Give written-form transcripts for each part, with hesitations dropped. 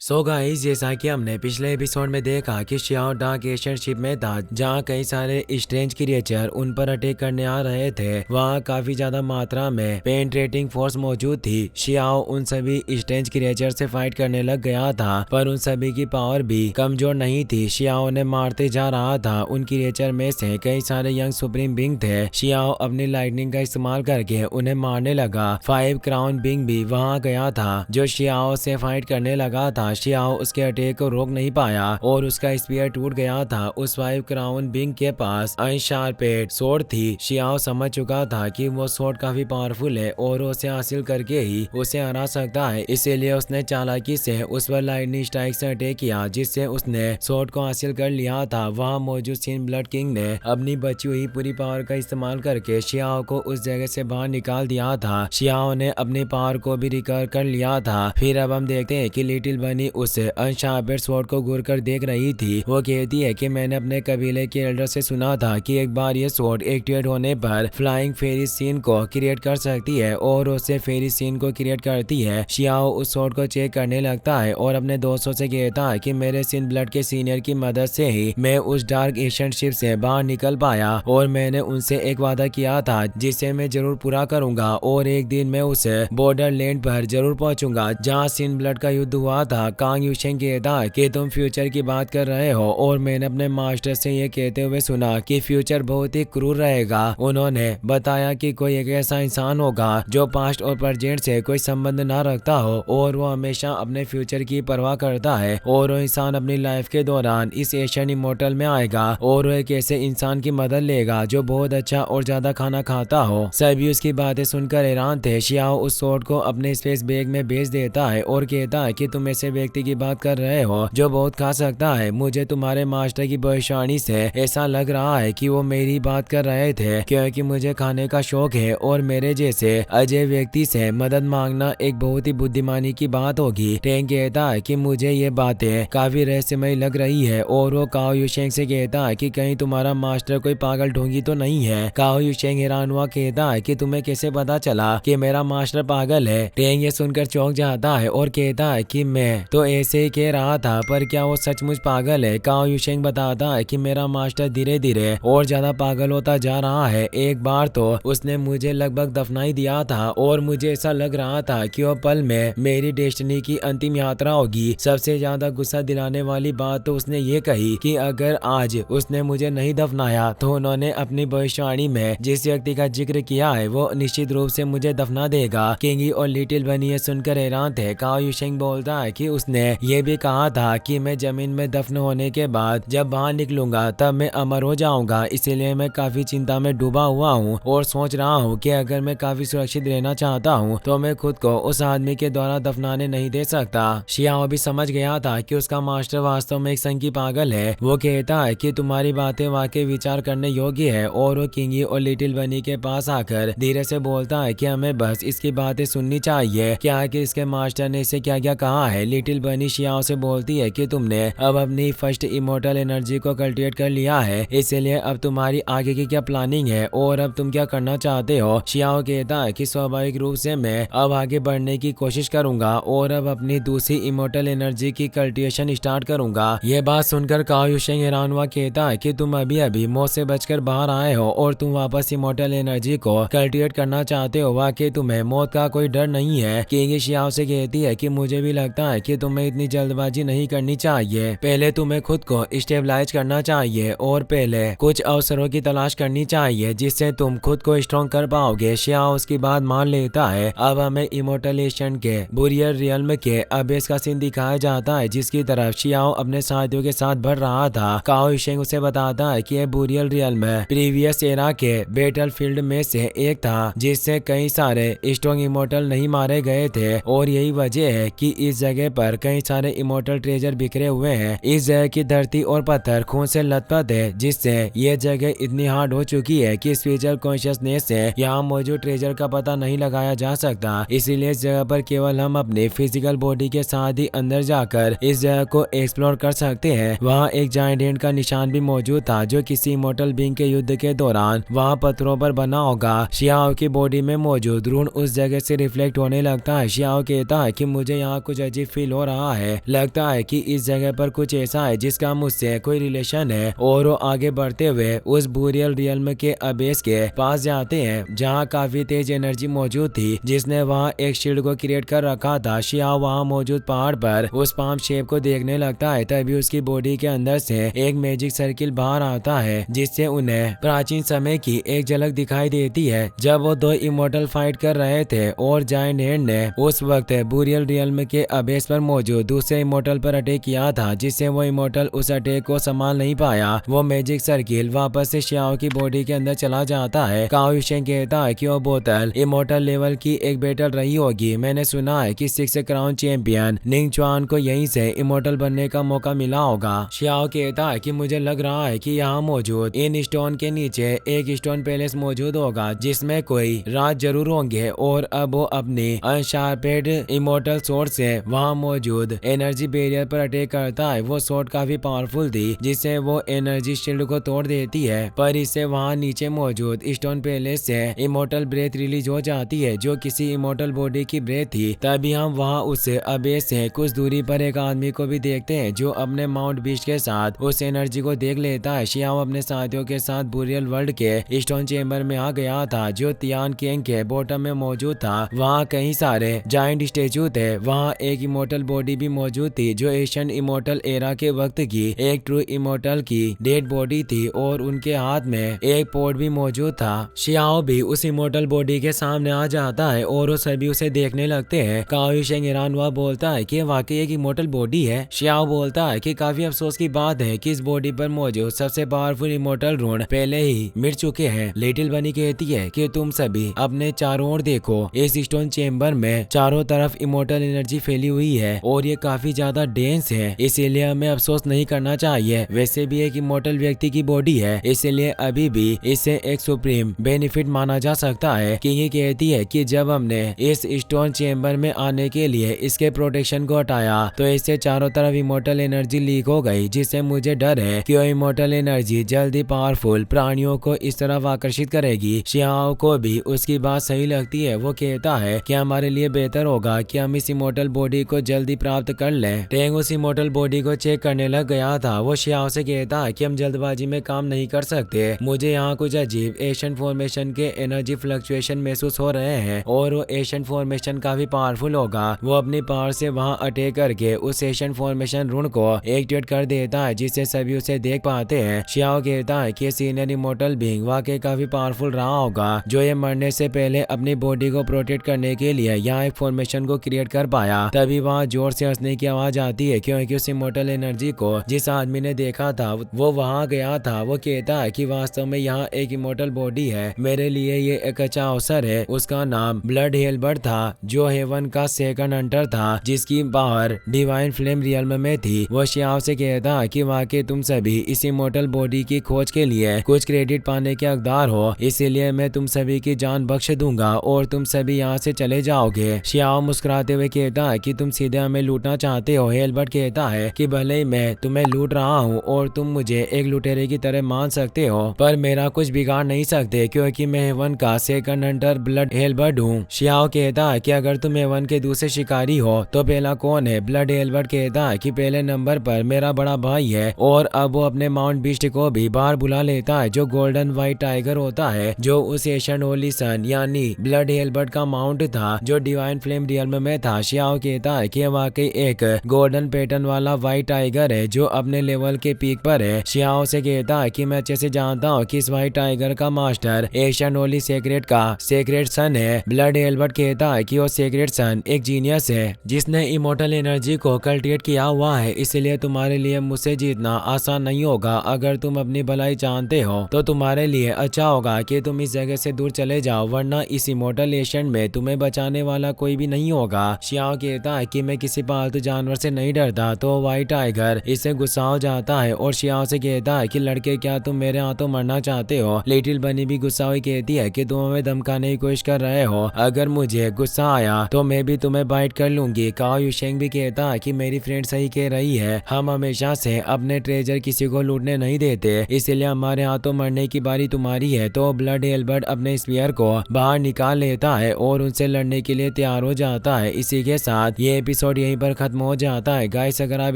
So guys, जैसा कि हमने पिछले एपिसोड में देखा कि शियाओ डार्क एशियन शिप में था जहाँ कई सारे स्ट्रेंज क्रिएचर उन पर अटैक करने आ रहे थे। वहाँ काफी ज्यादा मात्रा में पेनिट्रेटिंग फोर्स मौजूद थी। शियाओ उन सभी स्ट्रेंज क्रिएचर से फाइट करने लग गया था, पर उन सभी की पावर भी कमजोर नहीं थी। शियाओ ने मारते जा रहा था। उन क्रिएचर में से कई सारे यंग सुप्रीम बिंग थे। शियाओ अपनी लाइटनिंग का इस्तेमाल करके उन्हें मारने लगा। 5 क्राउन बिंग भी वहाँ गया था जो शियाओ से फाइट करने लगा था। शियाओ उसके अटैक को रोक नहीं पाया और उसका स्पीयर टूट गया था। उस 5 क्राउन बिंग के पास अनशार्पेड स्वॉर्ड थी। शियाओ समझ चुका था कि वो स्वॉर्ड काफी पावरफुल है और उसे हासिल करके ही उसे हरा सकता है, इसीलिए उसने चालाकी से उस पर लाइटनिंग स्ट्राइक से अटैक किया, जिससे उसने स्वॉर्ड को हासिल कर लिया था। वहाँ मौजूद सिन ब्लड किंग ने अपनी बची हुई पूरी पावर का इस्तेमाल करके शियाओ को उस जगह से बाहर निकाल दिया था। शियाओ ने अपनी पावर को भी रिकवर कर लिया था। फिर अब हम देखते हैं कि लिटिल बनी उस अनशार्पेड स्वॉर्ड को घूर कर देख रही थी। वो कहती है कि मैंने अपने कबीले के एल्डर से सुना था कि एक बार ये स्वॉर्ड एक्टिवेट होने पर फ्लाइंग फेरी सीन को क्रिएट कर सकती है और उससे फेरी सीन को क्रिएट करती है। शियाओ उस स्वॉर्ड को चेक करने लगता है और अपने दोस्तों से कहता है कि मेरे सिन ब्लड के सीनियर की मदद से ही मैं उस डार्क एशियन शिप से बाहर निकल पाया और मैंने उनसे एक वादा किया था जिसे मैं जरूर पूरा करूंगा और एक दिन मैं उस बॉर्डर लैंड पर जरूर पहुंचूंगा जहां सिन ब्लड का युद्ध हुआ था। कांग यूशेंग कहता कि तुम फ्यूचर की बात कर रहे हो और मैंने अपने मास्टर से ये कहते हुए सुना कि फ्यूचर बहुत ही क्रूर रहेगा। उन्होंने बताया कि कोई एक ऐसा इंसान होगा जो पास्ट और प्रेजेंट से कोई संबंध ना रखता हो और वो हमेशा अपने फ्यूचर की परवाह करता है और वो इंसान अपनी लाइफ के दौरान इस एशियन इमोर्टल में आएगा और वो एक ऐसे इंसान की मदद लेगा जो बहुत अच्छा और ज्यादा खाना खाता हो। सभी उसकी बातें सुनकर हैरान थे। शियाओ उस स्वॉर्ड को अपने स्पेस बैग में भेज देता है और कहता है कि तुम ऐसे व्यक्ति की बात कर रहे हो जो बहुत खा सकता है। मुझे तुम्हारे मास्टर की भविष्यवाणी से ऐसा लग रहा है कि वो मेरी बात कर रहे थे, क्योंकि मुझे खाने का शौक है और मेरे जैसे अजय व्यक्ति से मदद मांगना एक बहुत ही बुद्धिमानी की बात होगी। टेंग कहता है कि मुझे ये बातें काफी रहस्यमय लग रही है और वो काओ यूशेंग से कहता है कि कहीं तुम्हारा मास्टर कोई पागल ढोंगी तो नहीं है। काओ यूशेंग हैरान हुआ कहता है कि तुम्हें कैसे पता चला कि मेरा मास्टर पागल है। टेंग ये सुनकर चौंक जाता है और कहता है कि मैं तो ऐसे ही कह रहा था, पर क्या वो सचमुच पागल है? काओ यूशेंग बताता है कि मेरा मास्टर धीरे धीरे और ज्यादा पागल होता जा रहा है। एक बार तो उसने मुझे लगभग दफना ही दिया था और मुझे ऐसा लग रहा था कि वो पल में मेरी डेस्टिनी की अंतिम यात्रा होगी। सबसे ज्यादा गुस्सा दिलाने वाली बात तो उसने ये कही कि अगर आज उसने मुझे नहीं दफनाया तो उन्होंने अपनी भविष्यवाणी में जिस व्यक्ति का जिक्र किया है वो निश्चित रूप से मुझे दफना देगा। किंगी और लिटिल बनी ये सुनकर हैरान थे। काओ यूशेंग बोलता है कि उसने ये भी कहा था कि मैं जमीन में दफन होने के बाद जब बाहर निकलूंगा तब मैं अमर हो जाऊंगा, इसीलिए मैं काफी चिंता में डूबा हुआ हूँ और सोच रहा हूँ कि अगर मैं काफी सुरक्षित रहना चाहता हूँ तो मैं खुद को उस आदमी के द्वारा दफनाने नहीं दे सकता। शियाओ भी समझ गया था कि उसका मास्टर वास्तव में एक संगी पागल है। वो कहता है कि तुम्हारी बातें वाकई विचार करने योग्य है और वो किंगी और लिटिल बनी के पास आकर धीरे से बोलता है कि हमें बस इसकी बातें सुननी चाहिए कि आखिर इसके मास्टर ने इसे क्या क्या कहा है। लिटिल बनी शियाओ से बोलती है कि तुमने अब अपनी फर्स्ट इमोर्टल एनर्जी को कल्टिवेट कर लिया है, इसलिए अब तुम्हारी आगे की क्या प्लानिंग है और अब तुम क्या करना चाहते हो। शियाओ कहता है कि स्वाभाविक रूप से मैं अब आगे बढ़ने की कोशिश करूंगा और अब अपनी दूसरी इमोर्टल एनर्जी की कल्टिवेशन स्टार्ट करूंगा। ये बात सुनकर काओ यूशेंग हैरान हुआ कहता है कि तुम अभी अभी मौत से बचकर बाहर आए हो और तुम वापस इमोर्टल एनर्जी को कल्टिवेट करना चाहते हो। वाकई तुम्हें मौत का कोई डर नहीं है। किंगी शियाओ से कहती है कि मुझे भी लगता है कि तुम्हें इतनी जल्दबाजी नहीं करनी चाहिए। पहले तुम्हें खुद को स्टेबलाइज करना चाहिए और पहले कुछ अवसरों की तलाश करनी चाहिए जिससे तुम खुद को स्ट्रॉन्ग कर पाओगे। शियाओ उसकी बात मान लेता है। अब हमें इमोर्टल एशियन के बुरियल रियल्म के अबेस का सीन दिखाया जाता है जिसकी तरफ शियाओ अपने साथियों के साथ बढ़ रहा था। काओ यूशेंग उसे बताता है कि यह बुरियल रियल्म प्रीवियस एरा के बैटल फील्ड में से एक था जिससे कई सारे स्ट्रॉन्ग इमोर्टल नहीं मारे गए थे और यही वजह है कि इस जगह पर कई सारे इमोर्टल ट्रेजर बिखरे हुए हैं। इस जगह की धरती और पत्थर खून से लथपथ है जिससे ये जगह इतनी हार्ड हो चुकी है कि स्पिरिचुअल कॉन्शियसनेस से यहाँ मौजूद ट्रेजर का पता नहीं लगाया जा सकता। इसीलिए इस जगह पर केवल हम अपने फिजिकल बॉडी के साथ ही अंदर जाकर इस जगह को एक्सप्लोर कर सकते हैं। वहाँ एक जायंट हैंड का निशान भी मौजूद था जो किसी इमोर्टल बीइंग के युद्ध के दौरान वहाँ पत्थरों पर बना होगा। शियाओ की बॉडी में मौजूद ऋण उस जगह से रिफ्लेक्ट होने लगता है। शियाओ कहता है कि मुझे यहाँ कुछ अजीब फील फील हो रहा है। लगता है कि इस जगह पर कुछ ऐसा है जिसका मुझसे कोई रिलेशन है और वो आगे बढ़ते हुए उस बूरियल रियल्म के अबेस के पास जाते हैं जहाँ काफी तेज एनर्जी मौजूद थी जिसने वहाँ एक शील्ड को क्रिएट कर रखा था। शियाओ वहाँ मौजूद पहाड़ पर उस पाम शेप को देखने लगता है। तभी उसकी बॉडी के अंदर से एक मैजिक सर्किल बाहर आता है जिससे उन्हें प्राचीन समय की एक झलक दिखाई देती है जब वो दो इमोर्टल फाइट कर रहे थे और जायंट हैंड ने उस वक्त बूरियल रियल्म के अबेस पर मौजूद दूसरे इमोर्टल पर अटैक किया था जिससे वो इमोर्टल उस अटैक को संभाल नहीं पाया। वो मैजिक सर्किल वापस से शियाओ की बॉडी के अंदर चला जाता है। काओ युशेंग कहता है कि वो बोतल इमोर्टल लेवल की एक बैटल रही होगी। मैंने सुना है कि 6 क्राउन चैंपियन निंग चुआन को यहीं से इमोर्टल बनने का मौका मिला होगा। शियाओ कहता है कि मुझे लग रहा है कि यहाँ मौजूद इन स्टोन के नीचे एक स्टोन पैलेस मौजूद होगा जिसमें कोई राज जरूर होंगे और अब वो अपनी अनशार्पेड इमोर्टल स्वॉर्ड से वहाँ मौजूद एनर्जी बैरियर पर अटैक करता है। वो स्वॉर्ड काफी पावरफुल थी जिससे वो एनर्जी शील्ड को तोड़ देती है पर इससे वहाँ नीचे मौजूद स्टोन पैलेस से इमोर्टल ब्रेथ रिलीज हो जाती है जो किसी इमोर्टल बॉडी की ब्रेथ थी। तभी हम वहाँ उस अबेस से कुछ दूरी पर एक आदमी को भी देखते हैं जो अपने माउंट बीस्ट के साथ उस एनर्जी को देख लेता है। शियाओ अपने साथियों के साथ बूरियल वर्ल्ड के स्टोन चेम्बर में आ गया था जो तियान केंग के बॉटम में मौजूद था। वहाँ कई सारे जायंट स्टेचू थे। वहाँ एक इमोर्टल बॉडी भी मौजूद थी जो एशियन इमोर्टल एरा के वक्त की एक ट्रू इमोर्टल की डेड बॉडी थी और उनके हाथ में एक पोर्ट भी मौजूद था। शियाओ भी उस इमोर्टल बॉडी के सामने आ जाता है और वो सभी उसे देखने लगते हैं। काओ युशेंग हैरान हुआ बोलता है कि वाकई एक इमोर्टल बॉडी है। शियाओ बोलता है कि काफी अफसोस की बात है कि इस बॉडी पर मौजूद सबसे पावरफुल इमोर्टल रून पहले ही मिट चुके हैं। लिटिल बनी कहती है कि तुम सभी अपने चारों ओर देखो। इस स्टोन चेम्बर में चारों तरफ इमोर्टल एनर्जी फैली हुई है और ये काफी ज्यादा डेंस है इसीलिए हमें अफसोस नहीं करना चाहिए। वैसे भी एक इमोर्टल व्यक्ति की बॉडी है इसलिए अभी भी इसे एक सुप्रीम बेनिफिट माना जा सकता है। किंग कहती है कि जब हमने इस स्टोन चेम्बर में आने के लिए इसके प्रोटेक्शन को हटाया तो इससे चारों तरफ इमोर्टल एनर्जी लीक हो गई जिससे मुझे डर है कि वो इमोर्टल एनर्जी जल्दी पावरफुल प्राणियों को इस तरफ आकर्षित करेगी। शियाओ को भी उसकी बात सही लगती है। वो कहता है कि हमारे लिए बेहतर होगा कि हम इस इमोर्टल बॉडी को जल्दी प्राप्त कर लें। टेंग उस इमोर्टल बॉडी को चेक करने लग गया था। वो शियाओ से कहता है कि हम जल्दबाजी में काम नहीं कर सकते। मुझे यहाँ कुछ अजीब एशियन फॉर्मेशन के एनर्जी फ्लक्चुएशन महसूस हो रहे हैं और वो एशियन फॉर्मेशन काफी पावरफुल होगा। वो अपनी पावर से वहाँ अटैक करके उस एशियन फॉर्मेशन रून को एक्टिवेट कर देता है जिससे सभी उसे देख पाते हैं। शियाओ कहता है कि सीनियर इमोर्टल बीइंग वाकई काफी पावरफुल रहा होगा जो ये मरने से पहले अपनी बॉडी को प्रोटेक्ट करने के लिए यहाँ एक फॉर्मेशन को क्रिएट कर पाया। तभी वहाँ जोर से हंसने की आवाज आती है क्योंकि उस इमोर्टल एनर्जी को जिस आदमी ने देखा था वो वहाँ गया था। वो कहता है कि वास्तव में यहाँ एक इमोर्टल बॉडी है। मेरे लिए ये एक अच्छा अवसर है। उसका नाम ब्लड हेलबर्ट था जो हेवन का सेकंड हंटर था जिसकी पावर डिवाइन फ्लेम रियल्म में थी। वो शियाओ से कहता है कि वाकई तुम सभी इस इमोर्टल बॉडी की खोज के लिए कुछ क्रेडिट पाने के हकदार हो इसीलिए मैं तुम सभी की जान बख्श दूंगा और तुम सभी यहाँ से चले जाओगे। शियाओ मुस्कुराते हुए कहता है कि तुम सीधे हमें लूटना चाहते हो। हेलबर्ट कहता है कि भले ही मैं तुम्हें लूट रहा हूँ और तुम मुझे एक लुटेरे की तरह मान सकते हो पर मेरा कुछ बिगाड़ नहीं सकते क्योंकि मैं हेवन का सेकंड हंटर ब्लड हेलबर्ट हूँ। शियाओ कहता है कि अगर तुम हेवन के दूसरे शिकारी हो तो पहला कौन है। ब्लड हेलबर्ट कहता है कि पहले नंबर पर मेरा बड़ा भाई है और अब वो अपने माउंट बीस्ट को भी बाहर बुला लेता है जो गोल्डन व्हाइट टाइगर होता है जो उस एशियन होली सन यानी ब्लड हेलबर्ट का माउंट था जो डिवाइन फ्लेम रियल्म में था। शियाओ कहता है कि वाकई एक गोल्डन पैटर्न वाला व्हाइट टाइगर है जो अपने लेवल के पीक पर है। शियाओ से कहता है कि मैं अच्छे से जानता हूँ कि इस व्हाइट टाइगर का मास्टर एशियन होली सेक्रेट का सेक्रेट सन है। ब्लड हेलबर्ट कहता है कि वो सेक्रेट सन एक जीनियस है जिसने इमोर्टल एनर्जी को कल्टिवेट किया हुआ है इसलिए तुम्हारे लिए मुझसे जीतना आसान नहीं होगा। अगर तुम अपनी भलाई जानते हो तो तुम्हारे लिए अच्छा होगा कि तुम इस जगह से दूर चले जाओ वरना इस इमोर्टल एशियन में तुम्हें बचाने वाला कोई भी नहीं होगा। शियाओ कहता है कि मैं किसी पालतू जानवर से नहीं डरता तो व्हाइट टाइगर इससे गुस्सा हो जाता है और शियाओ से कहता है कि लड़के क्या तुम मेरे हाथों मरना चाहते हो। लिटिल बनी भी गुस्सा हुई कहती है कि तुम हमें धमकाने की कोशिश कर रहे हो। अगर मुझे गुस्सा आया तो मैं भी तुम्हें बाइट कर लूंगी। काओ युशेंग भी कहता है कि मेरी फ्रेंड सही कह रही है। हम हमेशा से अपने ट्रेजर किसी को लूटने नहीं देते इसलिए हमारे हाथों मरने की बारी तुम्हारी है। तो ब्लड हेलबर्ट अपने स्पीयर को बाहर निकाल लेता है और उनसे लड़ने के लिए तैयार हो जाता है। इसी के साथ ये एपिसोड एपिसोड यहीं पर खत्म हो जाता है। गाइस अगर आप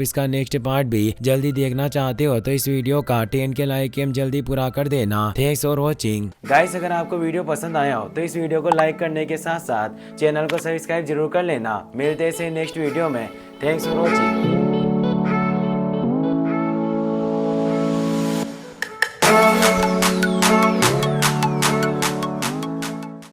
इसका नेक्स्ट पार्ट भी जल्दी देखना चाहते हो तो इस वीडियो का 10 के लाइक एम जल्दी पूरा कर देना। Thanks for watching. गाइस अगर आपको वीडियो पसंद आया हो तो इस वीडियो को लाइक करने के साथ साथ चैनल को सब्सक्राइब जरूर कर लेना। मिलते हैं नेक्स्ट वीडियो में। Thanks for watching.